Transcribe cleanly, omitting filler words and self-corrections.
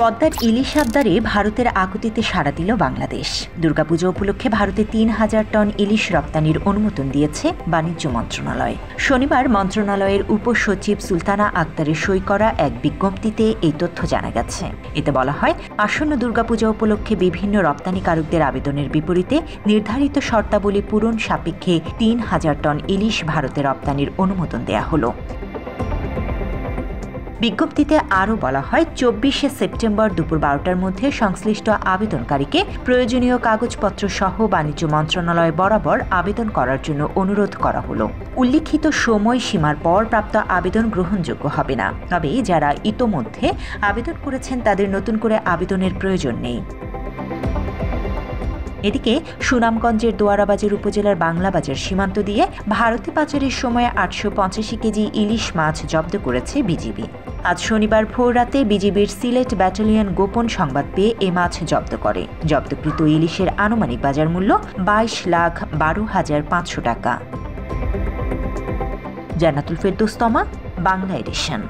পদ্মার ইলিশ আবদারে ভারতের আকুতিতে সাড়া দিল বাংলাদেশ। দুর্গাপুজো উপলক্ষে ভারতে ৩,০০০ টন ইলিশ রপ্তানির অনুমোদন দিয়েছে বাণিজ্য মন্ত্রণালয়। শনিবার মন্ত্রণালয়ের উপসচিব সুলতানা আক্তারের সই করা এক বিজ্ঞপ্তিতে এই তথ্য জানা গেছে। এতে বলা হয়, আসন্ন দুর্গাপূজা উপলক্ষে বিভিন্ন রপ্তানিকারকদের আবেদনের বিপরীতে নির্ধারিত শর্তাবলী পূরণ সাপেক্ষে ৩,০০০ টন ইলিশ ভারতে রপ্তানির অনুমোদন দেয়া হলো। বিজ্ঞপ্তিতে আরও বলা হয়, ২৪শে সেপ্টেম্বর দুপুর ১২টার মধ্যে সংশ্লিষ্ট আবেদনকারীকে প্রয়োজনীয় কাগজপত্র সহ বাণিজ্য মন্ত্রণালয় বরাবর আবেদন করার জন্য অনুরোধ করা হলো। উল্লিখিত সময়সীমার পর প্রাপ্ত আবেদন গ্রহণযোগ্য হবে না। তবে যারা ইতোমধ্যে আবেদন করেছেন তাদের নতুন করে আবেদনের প্রয়োজন নেই। এদিকে সুনামগঞ্জের দোয়ারাবাজার উপজেলার বাংলাবাজার সীমান্ত দিয়ে ভারতে পাচারের সময় ৮৮৫ কেজি ইলিশ মাছ জব্দ করেছে বিজিবি। আজ শনিবার ভোররাতে বিজিবির সিলেট ব্যাটালিয়ন গোপন সংবাদ পেয়ে এ মাছ জব্দ করে। জব্দকৃত ইলিশের আনুমানিক বাজার মূল্য ২২,১২,৫০০ টাকা। জান্নাতুল ফেরদৌস তমা, বাংলা এডিশন।